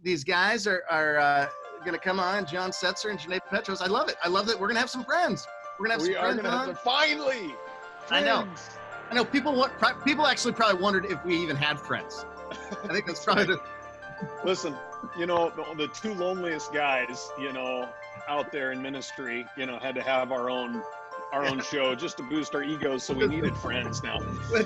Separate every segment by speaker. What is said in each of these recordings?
Speaker 1: these guys are going to come on, John Setzer and Janae Petrous. I love it. I love that we're going to have some friends. We're going to have some friends on.
Speaker 2: Finally. Friends.
Speaker 1: I know. People actually probably wondered if we even had friends. I think that's probably
Speaker 2: Listen, the two loneliest guys, out there in ministry, had to have our own show just to boost our egos, so we needed friends now.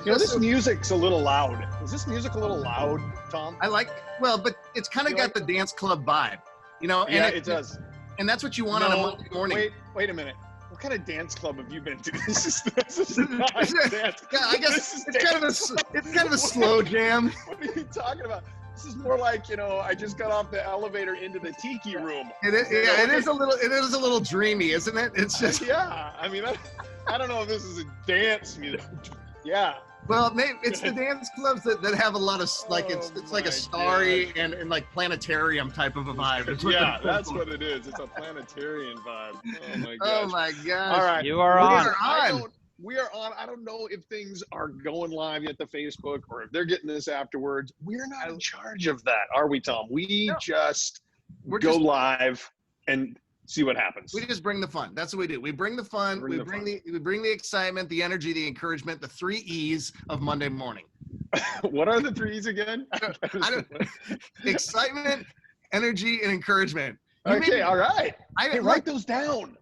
Speaker 2: This music's a little loud. Is this music a little loud, Tom?
Speaker 1: But it's kind of got the dance club vibe, and
Speaker 2: it does.
Speaker 1: And that's what you want on a Monday morning.
Speaker 2: Wait a minute. What kind of dance club have you been to? This is not a dance.
Speaker 1: Yeah, I guess it's kind of a slow jam.
Speaker 2: What are you talking about? This is more like, I just got off the elevator into the tiki room.
Speaker 1: It is a little dreamy, isn't it? It's just
Speaker 2: I mean, I don't know if this is a dance music. Yeah.
Speaker 1: Well, maybe it's the dance clubs that have a lot of it's like a starry and like planetarium type of a vibe.
Speaker 2: Yeah, that's what it is. It's a planetarium vibe. Oh my gosh.
Speaker 1: Oh my gosh.
Speaker 2: All right.
Speaker 3: You are on.
Speaker 2: We are on. I don't know if things are going live yet to Facebook or if they're getting this afterwards. We're not in charge of that, are we, Tom? We just go live and see what happens.
Speaker 1: We just bring the fun. That's what we do. We bring the fun. We bring the excitement, the energy, the encouragement, the 3 E's of Monday morning.
Speaker 2: What are the 3 E's again?
Speaker 1: Excitement, energy, and encouragement.
Speaker 2: All right. Write those down.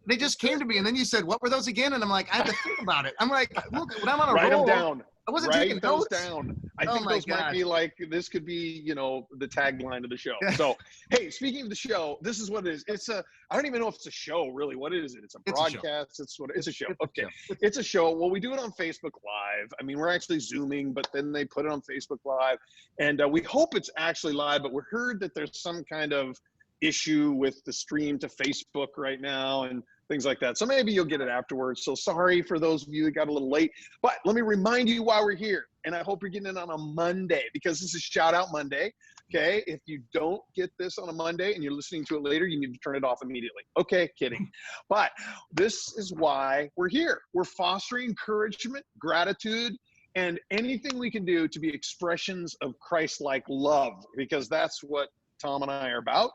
Speaker 1: They just came to me, and then you said, "What were those again?" And I'm like, I had to think about it. I'm like, look, when I'm on a roll,
Speaker 2: write them down.
Speaker 1: I wasn't taking notes.
Speaker 2: Down. I think those might be this could be, the tagline of the show.
Speaker 1: Yeah.
Speaker 2: So, hey, speaking of the show, this is what it is. I don't even know if it's a show, really. What is it? It's a broadcast. It's a show. Okay. It's a show. Well, we do it on Facebook Live. I mean, we're actually Zooming, but then they put it on Facebook Live. And we hope it's actually live, but we heard that there's some kind of issue with the stream to Facebook right now and things like that. So maybe you'll get it afterwards. So sorry for those of you that got a little late, but let me remind you why we're here. And I hope you're getting it on a Monday, because this is Shout Out Monday. Okay. If you don't get this on a Monday and you're listening to it later, you need to turn it off immediately. Okay. Kidding. But this is why we're here. We're fostering encouragement, gratitude, and anything we can do to be expressions of Christ-like love, because that's what Tom and I are about.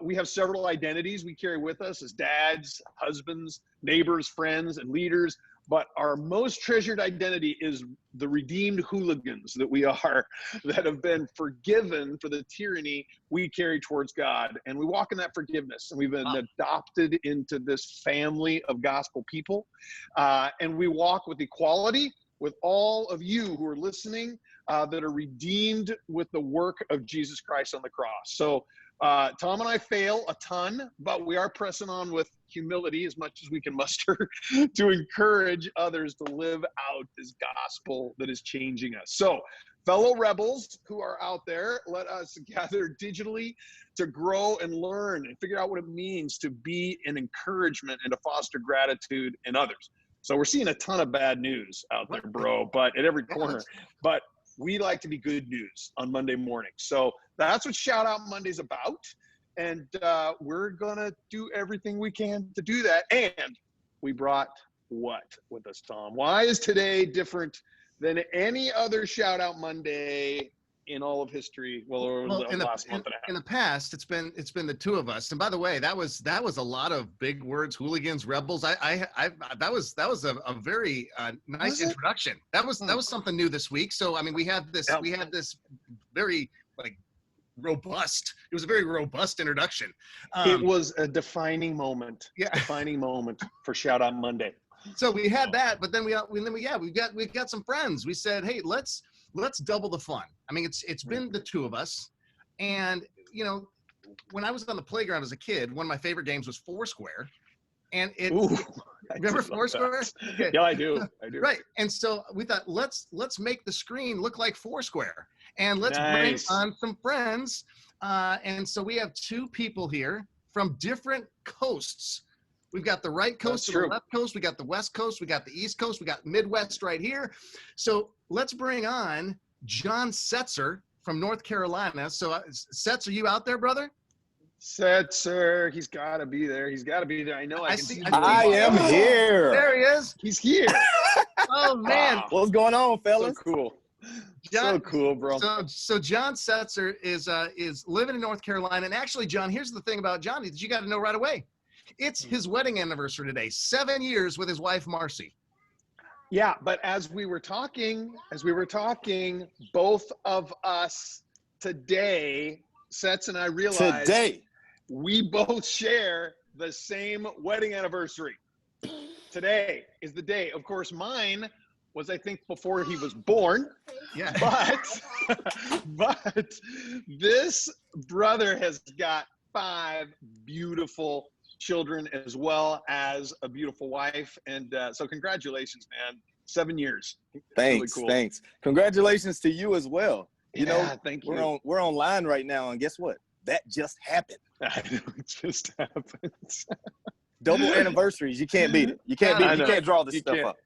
Speaker 2: We have several identities we carry with us as dads, husbands, neighbors, friends, and leaders. But our most treasured identity is the redeemed hooligans that we are, that have been forgiven for the tyranny we carry towards God. And we walk in that forgiveness. And we've been adopted into this family of gospel people. And we walk with equality with all of you who are listening, that are redeemed with the work of Jesus Christ on the cross. So Tom and I fail a ton, but we are pressing on with humility as much as we can muster to encourage others to live out this gospel that is changing us. So fellow rebels who are out there, let us gather digitally to grow and learn and figure out what it means to be an encouragement and to foster gratitude in others. So we're seeing a ton of bad news out there, bro, but at every corner. But we like to be good news on Monday morning. So that's what Shout Out Monday's about. And we're going to do everything we can to do that. And we brought what with us, Tom? Why is today different than any other Shout Out Monday in all of history? In
Speaker 1: the past, it's been the two of us. And by the way, that was a lot of big words: hooligans, rebels. That was a very nice introduction. That was something new this week. So I mean, we had this very robust. It was a very robust introduction.
Speaker 2: It was a defining moment. Yeah, defining moment for Shout Out Monday.
Speaker 1: So we had that, but then we got some friends. We said, hey, let's double the fun. I mean, it's been the two of us, and when I was on the playground as a kid, one of my favorite games was Foursquare, and remember Foursquare?
Speaker 2: Okay. Yeah, I do.
Speaker 1: Right, and so we thought let's make the screen look like Foursquare, and let's bring on some friends, and so we have two people here from different coasts. We've got the right coast and the left coast. We got the west coast. We got the east coast. We got Midwest right here. So let's bring on John Setzer from North Carolina. So Setzer, are you out there, brother?
Speaker 2: Setzer, he's got to be there. I know.
Speaker 3: I am here.
Speaker 1: There he is.
Speaker 2: He's here.
Speaker 1: Oh man,
Speaker 3: what's going on, fellas?
Speaker 2: So cool.
Speaker 1: John,
Speaker 2: so cool, bro.
Speaker 1: So John Setzer is living in North Carolina. And actually, John, here's the thing about Johnny that you got to know right away. It's his wedding anniversary today, 7 years with his wife, Marcy.
Speaker 2: Yeah, but as we were talking, both of us today, Sets and I realized we both share the same wedding anniversary. Today is the day. Of course, mine was, I think, before he was born.
Speaker 1: Yeah.
Speaker 2: But this brother has got 5 beautiful children as well as a beautiful wife. And so congratulations, man. 7 years.
Speaker 3: Thanks.
Speaker 2: Really cool.
Speaker 3: Thanks. Congratulations to you as well. You know,
Speaker 2: thank you.
Speaker 3: We're online right now, and guess what? That just happened.
Speaker 2: It just happened.
Speaker 3: Double anniversaries. You can't beat it. You can't beat it. You can't draw this stuff up.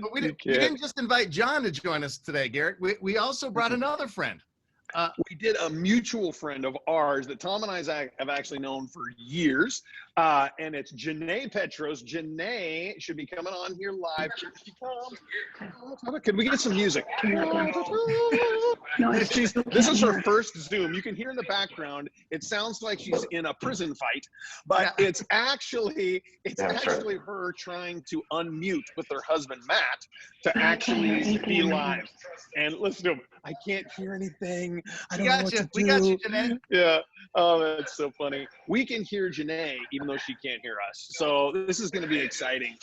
Speaker 1: But we didn't just invite John to join us today, Garrett. We also brought another friend.
Speaker 2: We did a mutual friend of ours that Tom and I have actually known for years, and it's Janae Petrous. Janae should be coming on here live. Can we get some music? This is her first Zoom. You can hear in the background, it sounds like she's in a prison fight, but it's actually her trying to unmute with her husband, Matt, to actually be live. And listen to him. I can't hear anything. I don't know what to do.
Speaker 1: We got you, Janae.
Speaker 2: Yeah. Oh, that's so funny. We can hear Janae even though she can't hear us. So this is going to be exciting.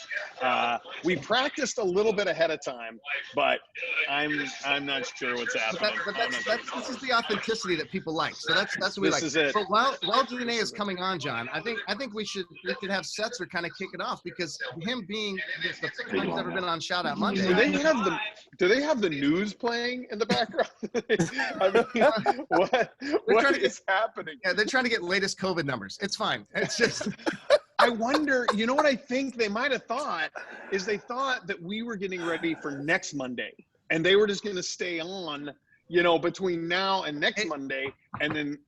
Speaker 2: We practiced a little bit ahead of time, but I'm not sure what's happening.
Speaker 1: This is the authenticity that people like. So that's what we like.
Speaker 2: This is it.
Speaker 1: But while Janae is coming on, John, I think we could have Setzer kind of kick it off, because him being the first time he's ever been on Shout Out Monday.
Speaker 2: Do they have the news playing in the background? I mean, what is happening?
Speaker 1: Yeah, they're trying to get latest COVID numbers. It's fine. It's just.
Speaker 2: I wonder, you know what I think they might have thought is they thought that we were getting ready for next Monday, and they were just going to stay on, between now and next Monday, and then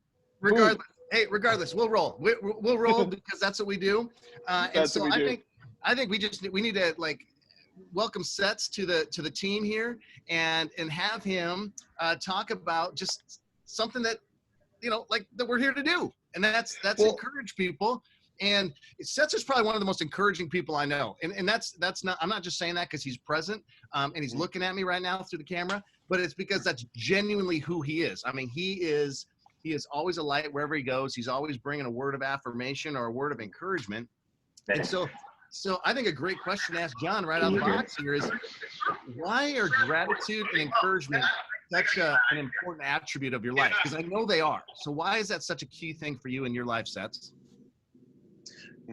Speaker 1: regardless, we'll roll. We'll roll because that's what we do. And so I think we need to welcome Sets to the team here and have him talk about just something that that we're here to do, and that's encourage people. And Sets is probably one of the most encouraging people I know, and that's not, I'm not just saying that because he's present and he's looking at me right now through the camera, but it's because that's genuinely who he is. I mean, he is always a light wherever he goes. He's always bringing a word of affirmation or a word of encouragement. And so I think a great question to ask John right out of the box here is, why are gratitude and encouragement such an important attribute of your life? Because I know they are. So why is that such a key thing for you in your life, Sets?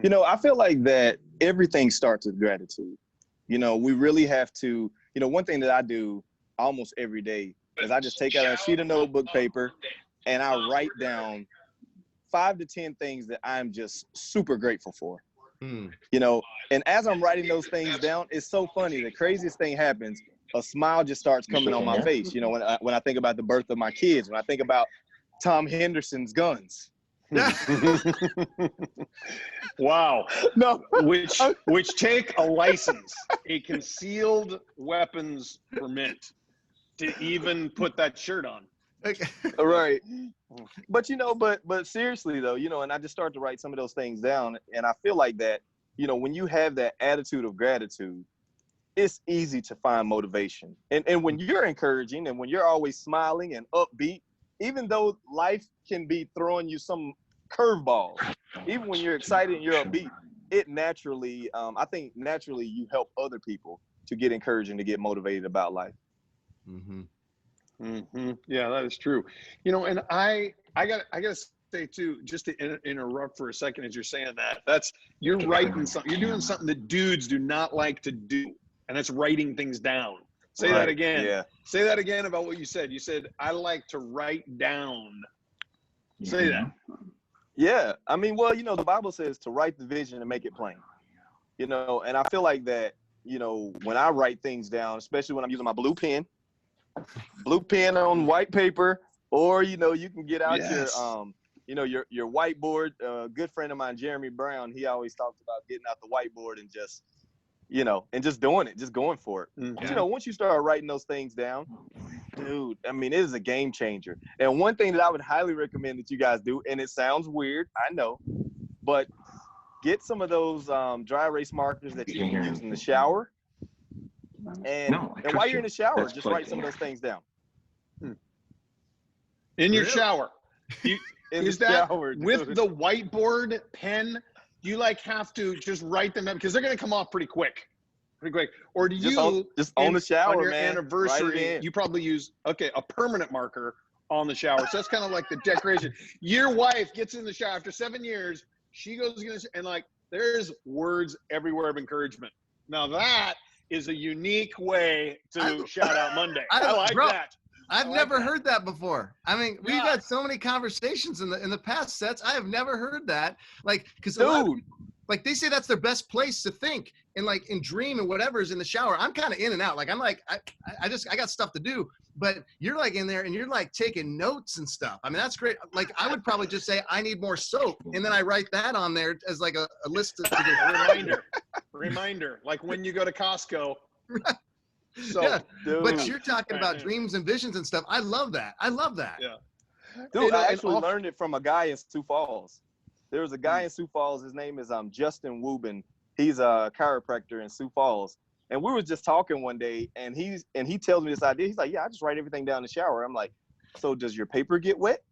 Speaker 3: I feel like that everything starts with gratitude. We really have to, one thing that I do almost every day is I just take out a sheet of notebook paper and I write down 5 to 10 things that I'm just super grateful for. And as I'm writing those things down, it's so funny. The craziest thing happens. A smile just starts coming on my face. When I think about the birth of my kids, when I think about Tom Henderson's guns.
Speaker 2: Wow.
Speaker 3: No.
Speaker 2: Which take a license, a concealed weapons permit to even put that shirt on.
Speaker 3: Right. But but seriously though, and I just start to write some of those things down, and I feel like that, when you have that attitude of gratitude, it's easy to find motivation. And when you're encouraging and when you're always smiling and upbeat, even though life can be throwing you some curveballs, even when you're excited and you're upbeat, it naturally, I think naturally you help other people to get encouraged and to get motivated about life.
Speaker 2: Yeah, that is true. And I gotta say too, just to interrupt for a second as you're saying that, you're writing something, you're doing something that dudes do not like to do, and that's writing things down. Say that again. Yeah. Say that again about what you said. You said, I like to write down. Say that.
Speaker 3: Yeah. I mean, well, the Bible says to write the vision and make it plain. And I feel like that, when I write things down, especially when I'm using my blue pen on white paper, or, you can get out your whiteboard. A good friend of mine, Jeremy Brown, he always talks about getting out the whiteboard and just you know, and just doing it, just going for it.
Speaker 2: Mm-hmm.
Speaker 3: But, you know, once you start writing those things down, dude, I mean, it is a game changer. And one thing that I would highly recommend that you guys do, and it sounds weird, I know, but get some of those dry erase markers that you can use in the shower. And while you're in the shower, just write some of those things down.
Speaker 2: In your shower. Is that
Speaker 3: shower,
Speaker 2: with the whiteboard pen? Do you like have to just write them down because they're going to come off pretty quick? Or do you
Speaker 3: just on the shower,
Speaker 2: on your
Speaker 3: man,
Speaker 2: anniversary? You probably use a permanent marker on the shower. So that's kind of like the decoration. Your wife gets in the shower after 7 years. She goes and like there's words everywhere of encouragement. Now that is a unique way to shout out Monday. I like that.
Speaker 1: I've never heard that before. I mean, we've had so many conversations in the past sets. I have never heard that. Like, because like they say that's their best place to think and like in dream and whatever is in the shower. I'm kind of in and out. Like I'm like I got stuff to do, but you're like in there and you're like taking notes and stuff. I mean that's great. Like I would probably just say I need more soap, and then I write that on there as like a list of
Speaker 2: a reminder. Like when you go to Costco. So,
Speaker 1: yeah, but you're talking about dreams and visions and stuff. I love that.
Speaker 2: Yeah,
Speaker 3: dude, I actually learned it from a guy in Sioux Falls. There was a guy in Sioux Falls. His name is Justin Wubin. He's a chiropractor in Sioux Falls. And we were just talking one day, and he tells me this idea. He's like, "Yeah, I just write everything down in the shower." I'm like, "So does your paper get wet?"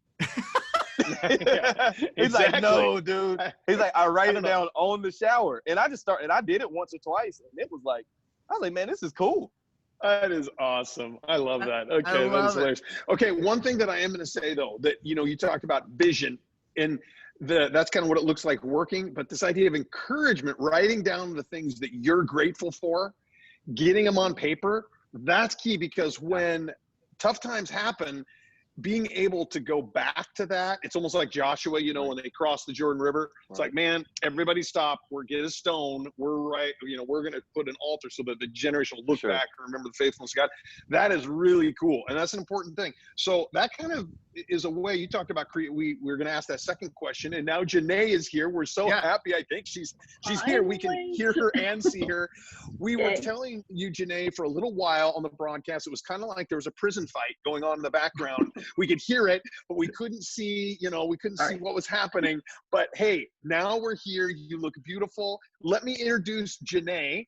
Speaker 3: He's like, "No, dude." He's like, "I write it down on the shower," and I did it once or twice, and it was like, I was like, "Man, this is cool."
Speaker 2: That is awesome. I love that. Okay, that is hilarious. Okay, one thing that I am going to say though, that you talked about vision, and that's kind of what it looks like working. But this idea of encouragement, writing down the things that you're grateful for, getting them on paper, that's key because when tough times happen, being able to go back to that, it's almost like Joshua, when they crossed the Jordan River. It's like, man, everybody stop. Get a stone. We're going to put an altar so that the generation will look back and remember the faithfulness of God. That is really cool. And that's an important thing. So that kind of is a way you talked about. We're going to ask that second question. And now Janae is here. We're so happy. I think she's here. We can hear her and see her. We were telling you, Janae, for a little while on the broadcast, it was kind of like there was a prison fight going on in the background. We could hear it, but we couldn't see, see what was happening. But hey, now we're here. You look beautiful. Let me introduce Janae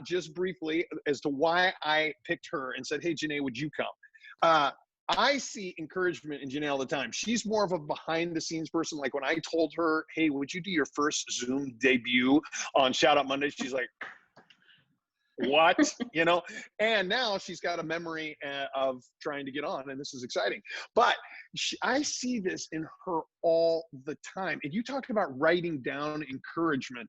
Speaker 2: just briefly as to why I picked her and said, hey, Janae, would you come? I see encouragement in Janae all the time. She's more of a behind the scenes person. Like when I told her, hey, would you do your first Zoom debut on Shout Out Monday? She's like, what? And now she's got a memory of trying to get on, and this is exciting. But I see this in her all the time. And you talked about writing down encouragement.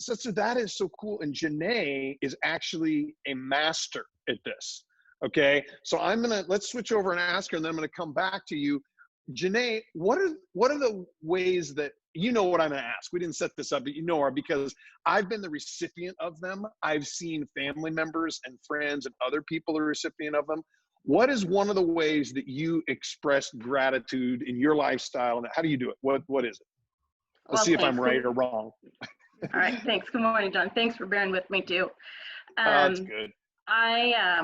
Speaker 2: So that is so cool. And Janae is actually a master at this. Okay, so let's switch over and ask her, and then I'm gonna come back to you. Janae, what are the ways that what I'm going to ask? We didn't set this up, but her because I've been the recipient of them. I've seen family members and friends and other people are recipient of them. What is one of the ways that you express gratitude in your lifestyle, and how do you do it? What is it? Let's see if I'm right or wrong.
Speaker 4: All right, thanks. Good morning, John. Thanks for bearing with me too.
Speaker 2: That's good.
Speaker 4: I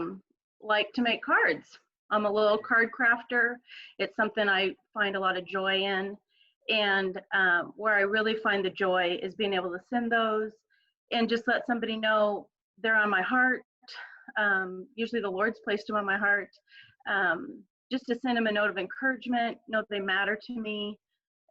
Speaker 4: like to make cards. I'm a little card crafter. It's something I find a lot of joy in. And where I really find the joy is being able to send those and just let somebody know they're on my heart. Usually the Lord's placed them on my heart. Just to send them a note of encouragement, know they matter to me,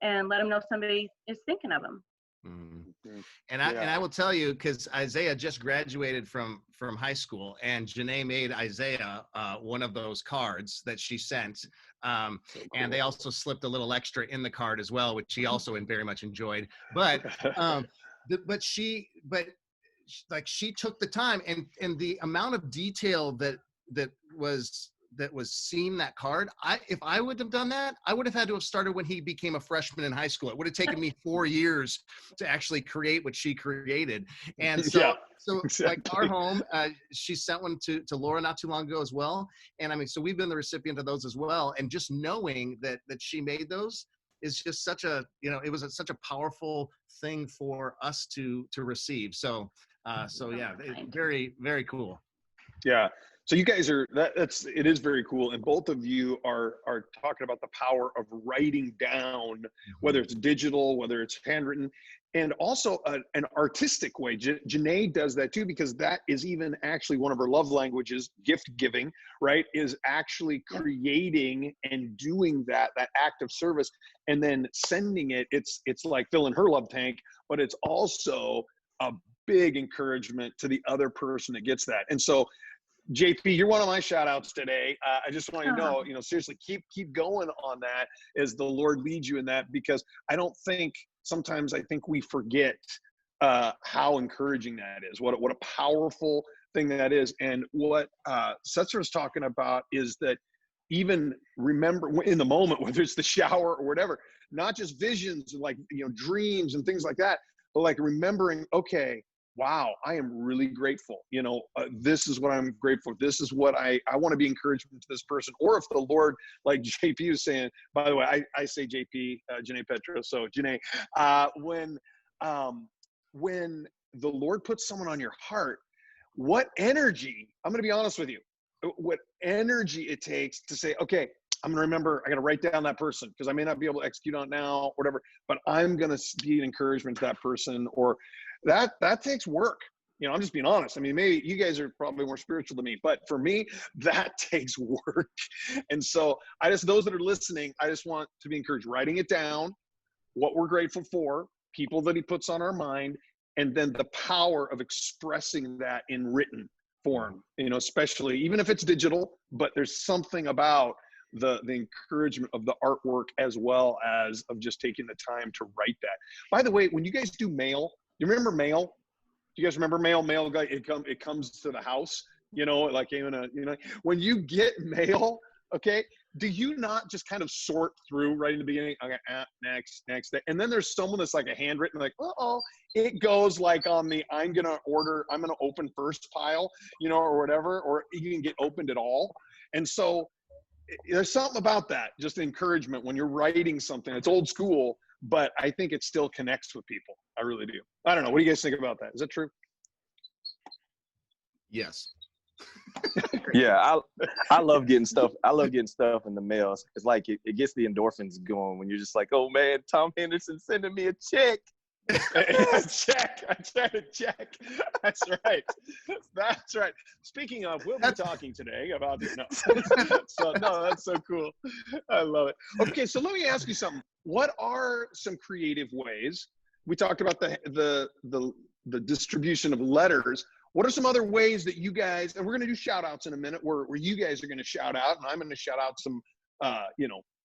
Speaker 4: and let them know somebody is thinking of them.
Speaker 1: Mm-hmm. And I will tell you, because Isaiah just graduated from high school, and Janae made Isaiah one of those cards that she sent. So cool. And they also slipped a little extra in the card as well, which she also very much enjoyed. But she took the time, and the amount of detail that was seen that card. If I would have done that, I would have had to have started when he became a freshman in high school. It would have taken me 4 years to actually create what she created. And so, exactly. Like our home, she sent one to Laura not too long ago as well. And I mean, so we've been the recipient of those as well. And just knowing that she made those is just such a, it was such a powerful thing for us to receive. So So yeah, very, very cool.
Speaker 2: Yeah. So you guys are it is very cool, and both of you are talking about the power of writing down, whether it's digital, whether it's handwritten, and also an artistic way. Janae does that too, because that is even actually one of her love languages, gift giving, right? Is actually creating and doing that act of service, and then sending it. It's like filling her love tank, but it's also a big encouragement to the other person that gets that. And so JP, you're one of my shout outs today. I just want you to know, seriously, keep going on that as the Lord leads you in that, because sometimes I think we forget how encouraging that is, what a powerful thing that is. And what Setzer is talking about is that even remember in the moment, whether it's the shower or whatever, not just visions and dreams and things like that, but like remembering, okay, wow, I am really grateful. This is what I'm grateful for. This is what I want to be encouragement to this person. Or if the Lord, like JP was saying, by the way, I say JP, Janae Petrous. So Janae, when the Lord puts someone on your heart, what energy, I'm going to be honest with you, what energy it takes to say, okay, I'm going to remember, I got to write down that person, because I may not be able to execute on it now, whatever, but I'm going to be an encouragement to that person. Or that takes work. I'm just being honest. I mean, maybe you guys are probably more spiritual than me, but for me, that takes work. And so those that are listening, I just want to be encouraged, writing it down, what we're grateful for, people that he puts on our mind, and then the power of expressing that in written form, especially even if it's digital, but there's something about the encouragement of the artwork, as well as of just taking the time to write that. By the way, when you guys do mail, you remember mail? Do you guys remember mail? Mail guy, it comes to the house, when you get mail, okay, do you not just kind of sort through right in the beginning? Okay, next, and then there's someone that's like a handwritten, like, it goes like on the I'm gonna open first pile, or whatever, or you can get opened at all. And so there's something about that, just encouragement when you're writing something. It's old school, but I think it still connects with people. I really do. I don't know. What do you guys think about that? Is that true?
Speaker 1: Yes.
Speaker 3: Yeah, I love getting stuff. I love getting stuff in the mail. It's like it gets the endorphins going when you're just like, oh man, Tom Henderson sending me a check.
Speaker 2: A check. That's right. That's right. Speaking of, we'll be talking today about this. No, that's so cool. I love it. Okay, so let me ask you something. What are some creative ways? We talked about the distribution of letters. What are some other ways that you guys, and we're going to do shout outs in a minute, where you guys are going to shout out, and I'm going to shout out some,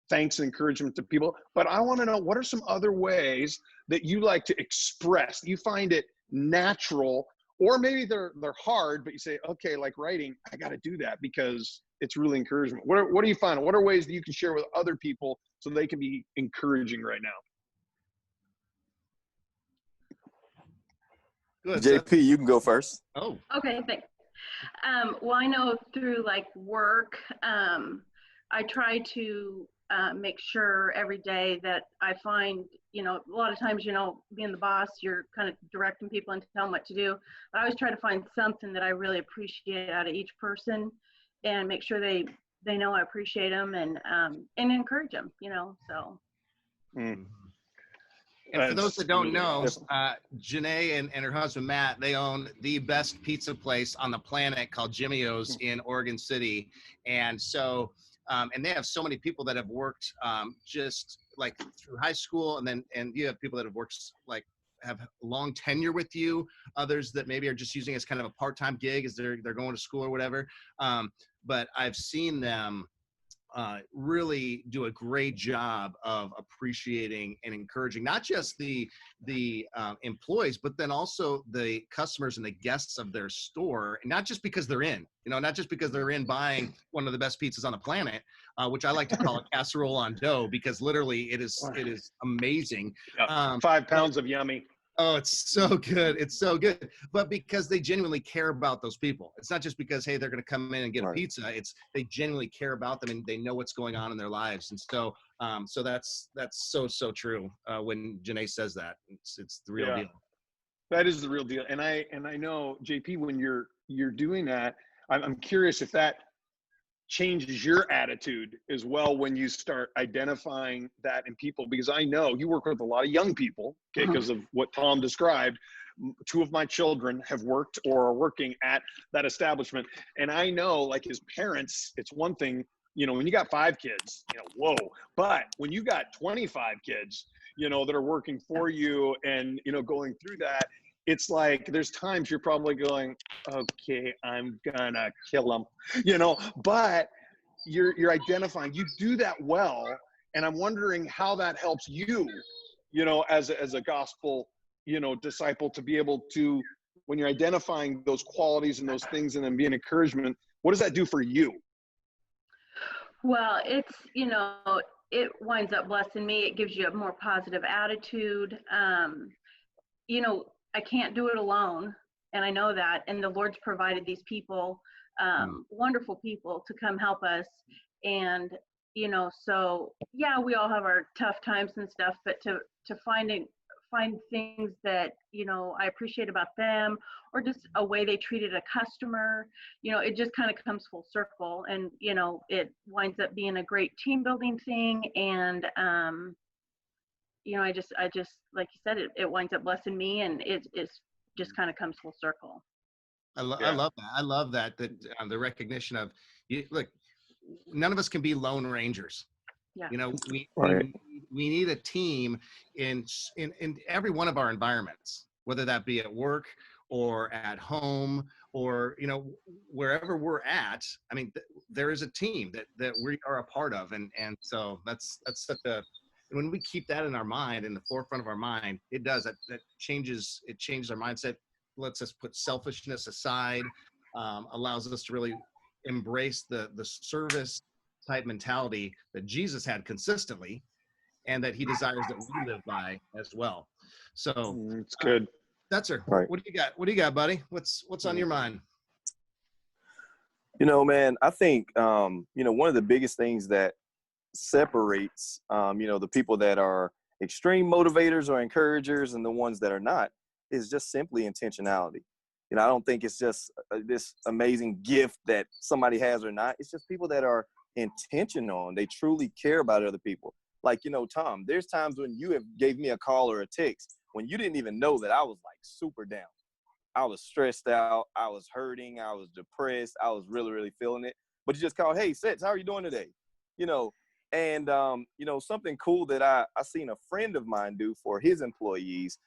Speaker 2: thanks and encouragement to people. But I want to know, what are some other ways that you like to express? You find it natural, or maybe they're hard, but you say, okay, like writing, I got to do that because it's really encouragement. What do you find? What are ways that you can share with other people so they can be encouraging right now?
Speaker 1: Good.
Speaker 3: JP, you can go first.
Speaker 1: Oh.
Speaker 4: Okay, thanks. Well, I know through work, I try to make sure every day that I find, a lot of times, being the boss, you're kind of directing people and telling them what to do. But I always try to find something that I really appreciate out of each person, and make sure they know I appreciate them, and encourage them, so.
Speaker 1: Mm. And for those that don't know, Janae and her husband, Matt, they own the best pizza place on the planet called Jimmy O's in Oregon City. And so, and they have so many people that have worked just like through high school. And you have people that have worked have long tenure with you, others that maybe are just using it as kind of a part-time gig as they're going to school or whatever. But I've seen them really do a great job of appreciating and encouraging not just the employees, but then also the customers and the guests of their store. And not just because they're not just because they're in buying one of the best pizzas on the planet, which I like to call a casserole on dough, because literally it is amazing.
Speaker 2: Yeah. 5 pounds of yummy.
Speaker 1: Oh, it's so good. It's so good. But because they genuinely care about those people. It's not just because, hey, they're going to come in and get a pizza. It's they genuinely care about them, and they know what's going on in their lives. And so, so that's so true. When Janae says that, it's the real deal.
Speaker 2: That is the real deal. And I know, JP, when you're doing that, I'm curious if that changes your attitude as well when you start identifying that in people, because I know you work with a lot of young people, okay, because of what Tom described. 2 of my children have worked or are working at that establishment. And I know, like, as parents, it's one thing, when you got 5 kids, whoa. But when you got 25 kids, that are working for you and, going through that, it's like there's times you're probably going, okay, I'm gonna kill them, but you're identifying, you do that well. And I'm wondering how that helps you, as a gospel, disciple, to be able to, when you're identifying those qualities and those things and then being encouragement, what does that do for you?
Speaker 4: Well, it's, it winds up blessing me. It gives you a more positive attitude. I can't do it alone, and I know that. And the Lord's provided these people, wonderful people, to come help us. And so yeah, we all have our tough times and stuff, but to find things that I appreciate about them, or just a way they treated a customer, it just kind of comes full circle, and it winds up being a great team building thing. And I just like you said, it winds up blessing me, and it just kind of comes full circle.
Speaker 1: I love that. I love that the recognition of look, none of us can be lone rangers.
Speaker 4: Yeah.
Speaker 1: We need a team in every one of our environments, whether that be at work or at home or wherever we're at. I mean, there is a team that we are a part of, and so that's such a. When we keep that in our mind, in the forefront of our mind, it does that changes. It changes our mindset. Lets us put selfishness aside. Allows us to really embrace the service type mentality that Jesus had consistently, and that he desires that we live by as well. So
Speaker 2: it's good.
Speaker 1: Setzer,
Speaker 3: right.
Speaker 1: What do you got? What do you got, buddy? What's on your mind?
Speaker 3: Man, I think one of the biggest things that separates the people that are extreme motivators or encouragers and the ones that are not is just simply intentionality. I don't think it's just this amazing gift that somebody has or not. It's just people that are intentional and they truly care about other people. Like, Tom, there's times when you have gave me a call or a text when you didn't even know that I was like super down. I was stressed out. I was hurting. I was depressed. I was really, really feeling it. But you just called, hey, Setz, how are you doing today? And something cool that I seen a friend of mine do for his employees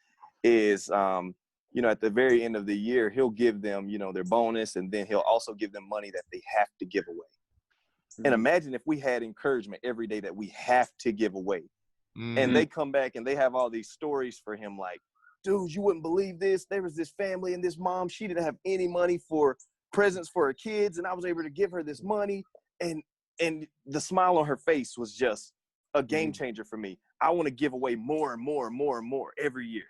Speaker 3: is, at the very end of the year, he'll give them, their bonus, and then he'll also give them money that they have to give away. And imagine if we had encouragement every day that we have to give away. And they come back and they have all these stories for him, like, dude, you wouldn't believe this. There was this family and this mom, she didn't have any money for presents for her kids, and I was able to give her this money. And the smile on her face was just a game changer for me. I want to give away more and more and more and more every year.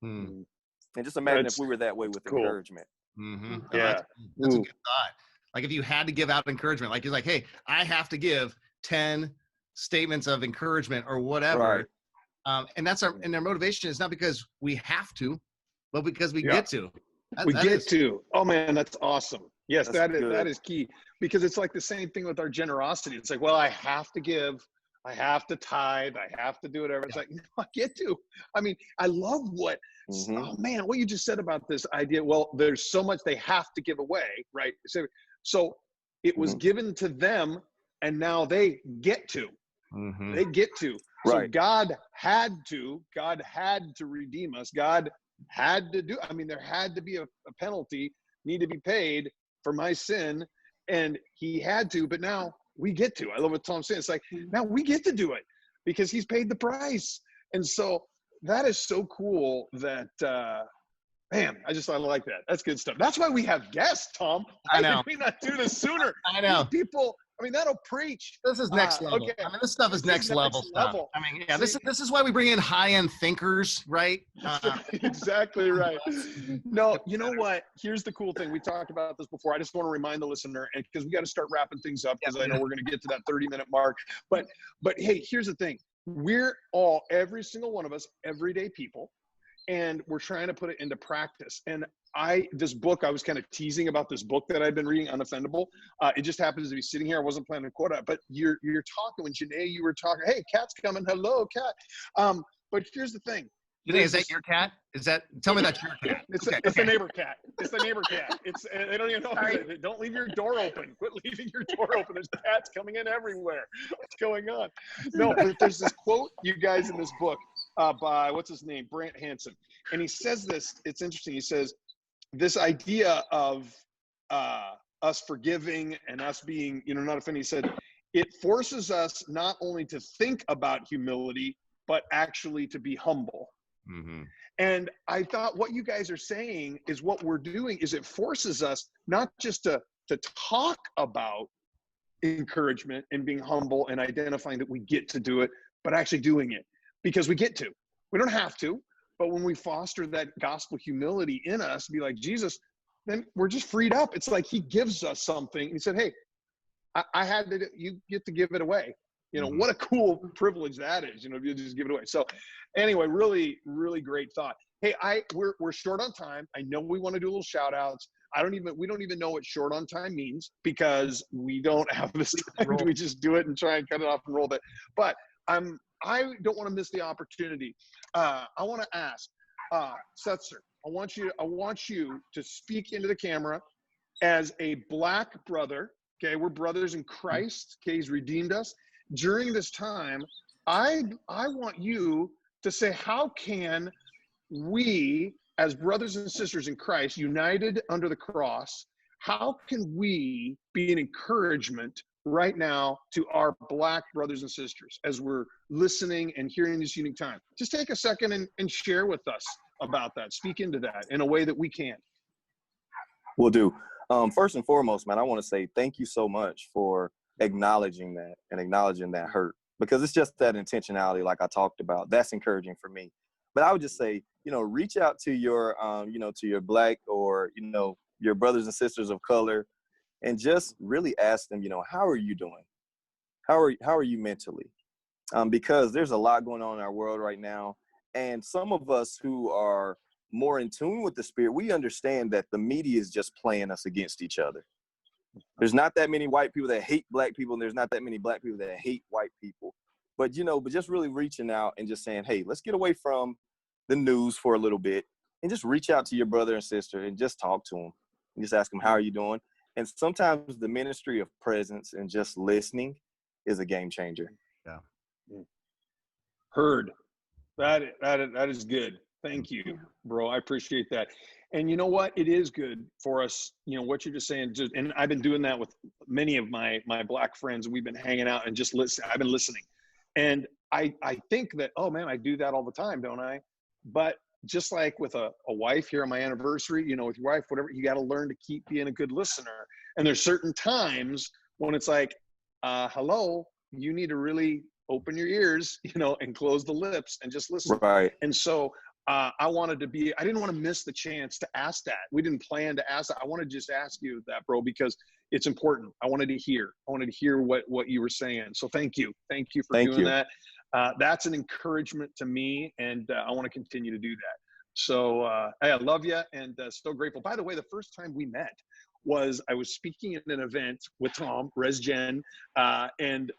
Speaker 3: And just imagine if we were that way with encouragement.
Speaker 2: Yeah.
Speaker 1: That's a good thought. Like if you had to give out encouragement, like you're like, hey, I have to give 10 statements of encouragement or whatever. Right. And their motivation is not because we have to, but because we get to.
Speaker 2: We get to. Oh man, that's awesome. Yes, that is key, because it's like the same thing with our generosity. It's like, well, I have to give, I have to tithe, I have to do whatever. It's like, no, I get to. I mean, I love what, oh man, what you just said about this idea. Well, there's so much they have to give away, right? So it was given to them, and now they get to. They get to. So God had to redeem us. God had to do. I mean, there had to be a penalty need to be paid for my sin, and he had to, but now we get to. I love what Tom's saying. It's like, now we get to do it because he's paid the price. And so that is so cool that, man, I like that. That's good stuff. That's why we have guests, Tom. Why did we not do this sooner?
Speaker 1: I know.
Speaker 2: People, I mean, that'll preach.
Speaker 1: This is next level. Okay. I mean, this stuff is next level stuff. I mean, yeah, this is why we bring in high-end thinkers, right?
Speaker 2: Exactly right. No, you know what? Here's the cool thing. We talked about this before. I just want to remind the listener, and because we got to start wrapping things up, because I know we're going to get to that 30-minute mark. But hey, here's the thing. We're all, every single one of us, everyday people. and we're trying to put it into practice. And this book, I was kind of teasing about this book that I've been reading, Unoffendable. It just happens to be sitting here. I wasn't planning to quote it, but you're talking, when Janae, you were talking, hey, cat's coming. Hello, cat. But here's the thing.
Speaker 1: Janae, is that your cat? Tell me that's your cat.
Speaker 2: It's the neighbor cat. It's the neighbor cat. They don't even know. Don't leave your door open. Quit leaving your door open. There's cats coming in everywhere. What's going on? No, but there's this quote, you guys, in this book by, what's his name? Brant Hansen. And he says this, it's interesting. He says, this idea of us forgiving and us being, not offending, he said, it forces us not only to think about humility, but actually to be humble. Mm-hmm. And I thought what you guys are saying is what we're doing is it forces us not just to talk about encouragement and being humble and identifying that we get to do it, but actually doing it, because we get to. We don't have to, but when we foster that gospel humility in us, be like Jesus, then we're just freed up. It's like he gives us something. He said, hey, I had to, you get to give it away. Mm-hmm. What a cool privilege that is, if you just give it away. So anyway, really, really great thought. Hey, we're short on time. I know we want to do a little shout outs. We don't even know what short on time means, because we don't have this time. We just do it and try and cut it off and roll it. But I don't want to miss the opportunity. I want to ask, Setzer, I want you to speak into the camera as a Black brother. Okay, we're brothers in Christ. Okay, he's redeemed us. During this time, I want you to say, how can we, as brothers and sisters in Christ, united under the cross, how can we be an encouragement right now to our Black brothers and sisters as we're listening and hearing this unique time? Just take a second and share with us about that. Speak into that in a way that we can.
Speaker 3: Will do. First and foremost, man, I want to say thank you so much for acknowledging that and acknowledging that hurt, because it's just that intentionality, like I talked about, that's encouraging for me. But I would just say, reach out to your, to your Black or, your brothers and sisters of color, and just really ask them, how are you doing? How are you mentally? Because there's a lot going on in our world right now. And some of us who are more in tune with the Spirit, we understand that the media is just playing us against each other. There's not that many white people that hate Black people, and there's not that many Black people that hate white people. But, but just really reaching out and just saying, hey, let's get away from the news for a little bit and just reach out to your brother and sister and just talk to them and just ask them, how are you doing? And sometimes the ministry of presence and just listening is a game changer.
Speaker 1: Yeah.
Speaker 2: Heard. That is good. Thank you, bro. I appreciate that. And you know what? It is good for us, what you're just saying. And I've been doing that with many of my Black friends. We've been hanging out and just listening. I've been listening. And I think that, oh man, I do that all the time, don't I? But just like with a wife here on my anniversary, with your wife, whatever, you got to learn to keep being a good listener. And there's certain times when it's like, hello, you need to really open your ears, and close the lips and just listen.
Speaker 3: Right.
Speaker 2: And so I didn't want to miss the chance to ask that. We didn't plan to ask that. I want to just ask you that, bro, because it's important. I wanted to hear what you were saying. So thank you. Thank you for doing that. That's an encouragement to me, and I want to continue to do that. So hey, I love you, and so grateful. By the way, the first time we met was I was speaking at an event with Tom, Res Gen, and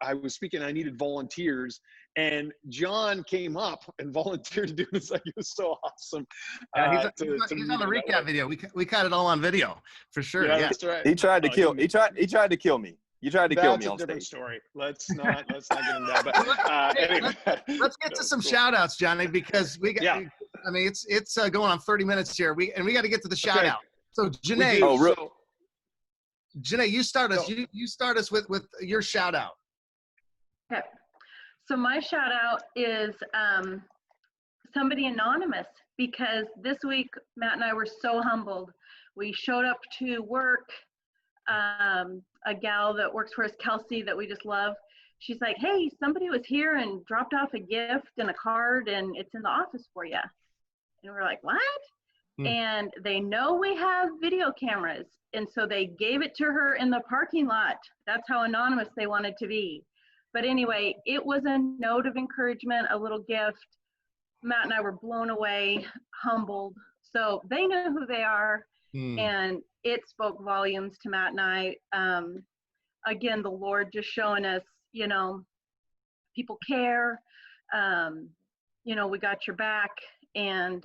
Speaker 2: I was speaking, I needed volunteers, and John came up and volunteered to do this. Like, it was so awesome.
Speaker 1: Yeah, he's on the recap video. We caught it all on video for sure. Yeah.
Speaker 2: That's right.
Speaker 3: He tried to kill. He tried to kill me. You tried to kill me on stage. That's a different
Speaker 2: story. Let's not get into that. But anyway.
Speaker 1: Let's get to some shout outs, Johnny, because we got. Yeah. I mean, it's going on 30 minutes here. We got to get to the shout out. So Janae. Janae, you start us. You start us with your shout out.
Speaker 4: Okay. So my shout out is somebody anonymous, because this week Matt and I were so humbled. We showed up to work. A gal that works for us, Kelsey, that we just love. She's like, hey, somebody was here and dropped off a gift and a card, and it's in the office for you. And we're like, what? And they know we have video cameras. And so they gave it to her in the parking lot. That's how anonymous they wanted to be. But anyway, it was a note of encouragement, a little gift. Matt and I were blown away, humbled. So they know who they are, and it spoke volumes to Matt and I. Again, the Lord just showing us, you know, people care. You know, we got your back, and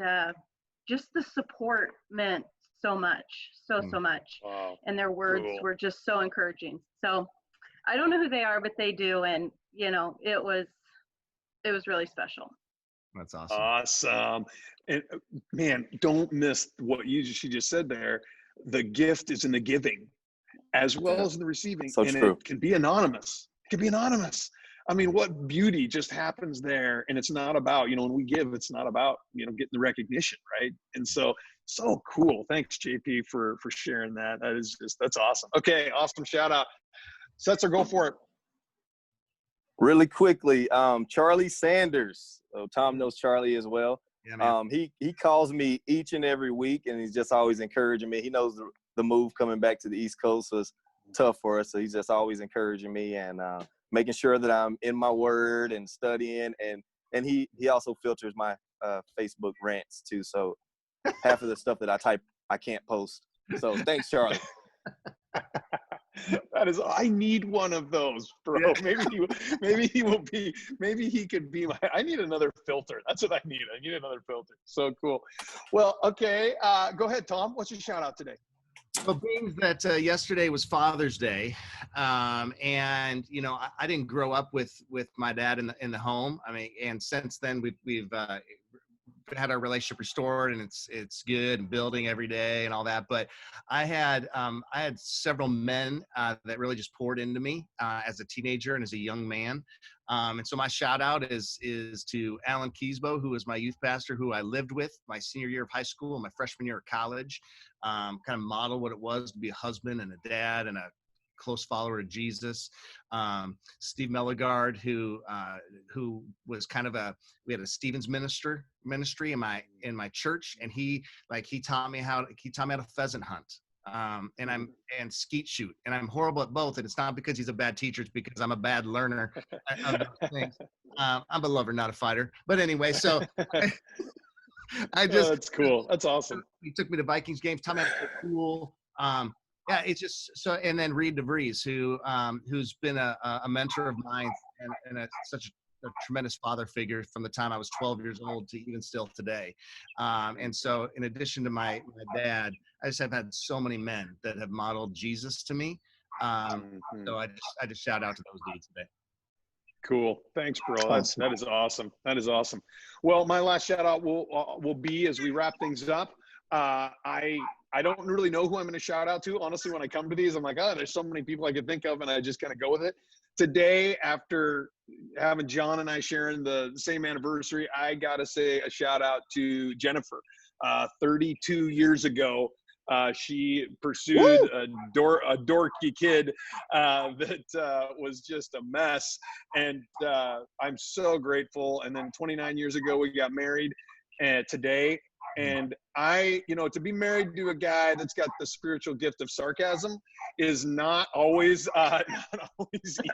Speaker 4: just the support meant so much, so much.
Speaker 2: Wow.
Speaker 4: And their words were just so encouraging. So I don't know who they are, but they do, and you know, it was really special.
Speaker 1: That's awesome.
Speaker 2: Awesome. And man, don't miss what she just said there. The gift is in the giving as well as in the receiving.
Speaker 3: So true.
Speaker 2: It can be anonymous. It can be anonymous. I mean, what beauty just happens there. And it's not about, you know, when we give, it's not about, you know, getting the recognition, right? And so cool. Thanks, JP, for sharing that. That's awesome. Okay, awesome shout out. Setzer, go for it.
Speaker 3: Really quickly, Charlie Sanders. Oh, Tom knows Charlie as well.
Speaker 1: Yeah, man.
Speaker 3: He calls me each and every week, and he's just always encouraging me. He knows the move coming back to the East Coast was tough for us, so he's just always encouraging me and making sure that I'm in my word and studying. And he also filters my Facebook rants too. So half of the stuff that I type, I can't post. So thanks, Charlie.
Speaker 2: I need one of those, bro. Yeah. Maybe he could be I need another filter. That's what I need. I need another filter. So cool. Well, okay. Go ahead, Tom. What's your shout out today?
Speaker 1: Well, being that yesterday was Father's Day, and you know, I didn't grow up with my dad in the home. I mean, and since then we've had our relationship restored, and it's good and building every day and all that. But I had several men that really just poured into me as a teenager and as a young man. And so my shout out is to Alan Keesbo, who was my youth pastor, who I lived with my senior year of high school and my freshman year of college. Kind of model what it was to be a husband and a dad and a close follower of Jesus. Steve Melligard, who was kind of we had a Stevens ministry in my church, and he taught me how to pheasant hunt. And skeet shoot, and I'm horrible at both. And it's not because he's a bad teacher; it's because I'm a bad learner of those things. I'm a lover, not a fighter. But anyway, so
Speaker 2: that's cool. That's awesome.
Speaker 1: He took me to Vikings games. Taught me how to play pool. Yeah, it's just so. And then Reed DeVries, who's been a mentor of mine and such a tremendous father figure from the time I was 12 years old to even still today. And so in addition to my dad, I just have had so many men that have modeled Jesus to me. So I just shout out to those dudes today.
Speaker 2: Cool. Thanks, bro. That is awesome. That is awesome. Well, my last shout out will be as we wrap things up. I don't really know who I'm going to shout out to. Honestly, when I come to these, I'm like, there's so many people I could think of, and I just kind of go with it. Today, after having John and I sharing the same anniversary, I got to say a shout out to Jennifer. 32 years ago, she pursued a dorky kid that was just a mess. And I'm so grateful. And then 29 years ago, we got married today. And to be married to a guy that's got the spiritual gift of sarcasm is not always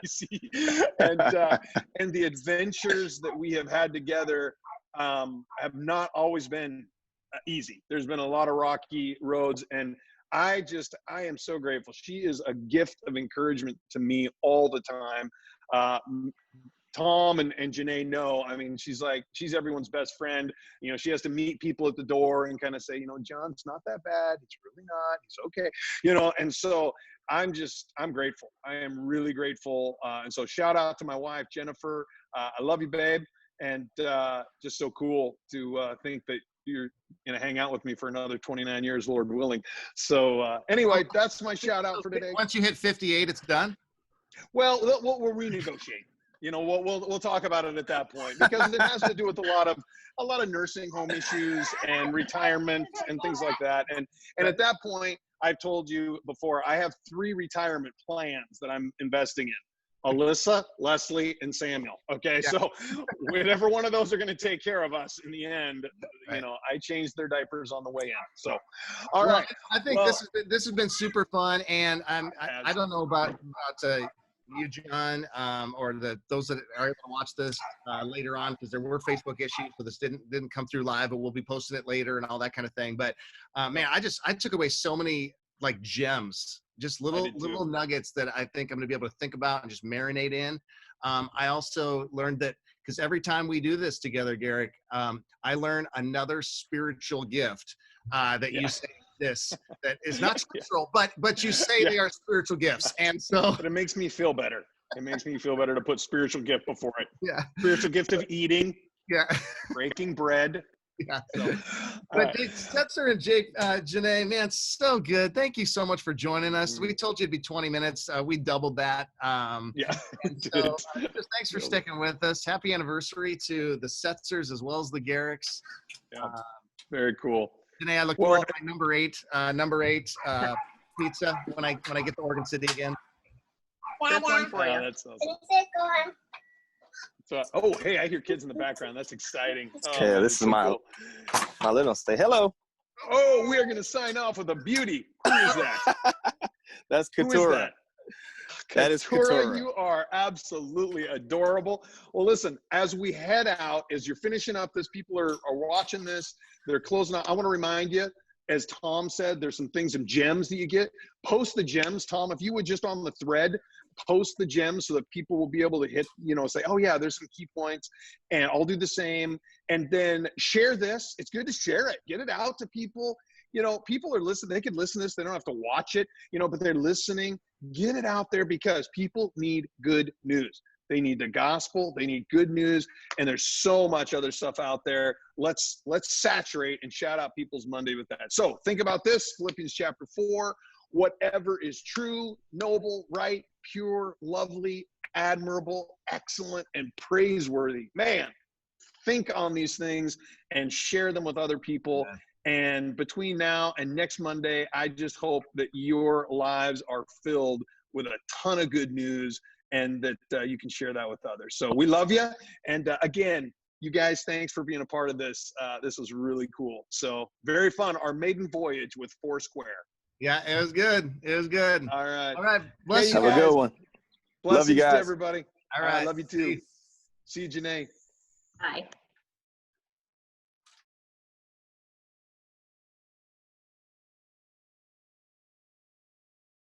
Speaker 2: easy. And the adventures that we have had together have not always been easy. There's been a lot of rocky roads, and I am so grateful. She is a gift of encouragement to me all the time. Tom and Janae know, I mean, she's everyone's best friend. You know, she has to meet people at the door and kind of say, you know, John's not that bad. It's really not. He's okay. You know, and so I'm grateful. I am really grateful. And so shout out to my wife, Jennifer. I love you, babe. And just so cool to think that you're going to hang out with me for another 29 years, Lord willing. So anyway, that's my shout out for today.
Speaker 1: Once you hit 58, it's done?
Speaker 2: Well, we'll renegotiate. You know, we'll talk about it at that point, because it has to do with a lot of nursing home issues and retirement and things like that. And at that point, I've told you before, I have 3 retirement plans that I'm investing in: Alyssa, Leslie, and Samuel. Okay, yeah. So whatever one of those are going to take care of us in the end, right. You know, I changed their diapers on the way in. So, all right.
Speaker 1: I think this has been super fun, and I don't know about you, John, or those that are able to watch this later on, because there were Facebook issues, so this didn't come through live, but we'll be posting it later and all that kind of thing. But man, I took away so many like gems, just little nuggets that I think I'm going to be able to think about and just marinate in. I also learned that because every time we do this together, Garrick, I learn another spiritual gift that you say that is not scriptural, but you say they are spiritual gifts. And so
Speaker 2: but it makes me feel better. It makes me feel better to put spiritual gift before it.
Speaker 1: Yeah.
Speaker 2: Spiritual gift of eating.
Speaker 1: Yeah.
Speaker 2: Breaking bread.
Speaker 1: Yeah. So, but Setzer and Janae, man, so good. Thank you so much for joining us. We told you it'd be 20 minutes. We doubled that. So just thanks for sticking with us. Happy anniversary to the Setzers as well as the Garricks.
Speaker 2: Yeah. Very cool.
Speaker 1: Janae, I look forward to my number eight pizza when I get to Oregon City again.
Speaker 4: That's one for you.
Speaker 2: That's awesome. So, hey, I hear kids in the background. That's exciting.
Speaker 3: Yeah, this is my little stay. Hello.
Speaker 2: Oh, we are going to sign off with a beauty. Who is that?
Speaker 3: That's Katura.
Speaker 2: Who is that?
Speaker 3: That is Katura.
Speaker 2: You are absolutely adorable. Well, listen, as we head out, as you're finishing up this, people are watching this, they're closing out. I want to remind you, as Tom said, there's some things, some gems that you get. Post the gems, Tom. If you would just on the thread, post the gems so that people will be able to hit, say, oh yeah, there's some key points, and I'll do the same. And then share this. It's good to share it. Get it out to people. People are listening. They can listen to this. They don't have to watch it, but they're listening. Get it out there because people need good news. They need the gospel. They need good news. And there's so much other stuff out there. Let's saturate and shout out People's Monday with that. So think about this, Philippians chapter 4, whatever is true, noble, right, pure, lovely, admirable, excellent, and praiseworthy. Man, think on these things and share them with other people. Yeah. And between now and next Monday, I just hope that your lives are filled with a ton of good news and that you can share that with others. So we love you. And again, you guys, thanks for being a part of this. This was really cool. So very fun. Our maiden voyage with Foursquare.
Speaker 1: Yeah, it was good. It was good.
Speaker 2: All right.
Speaker 1: All right. Bless you
Speaker 3: guys. Have a good one.
Speaker 2: Blessings
Speaker 3: love you guys.
Speaker 2: to everybody.
Speaker 1: All right.
Speaker 2: Love you too. See you, Janae.
Speaker 4: Bye.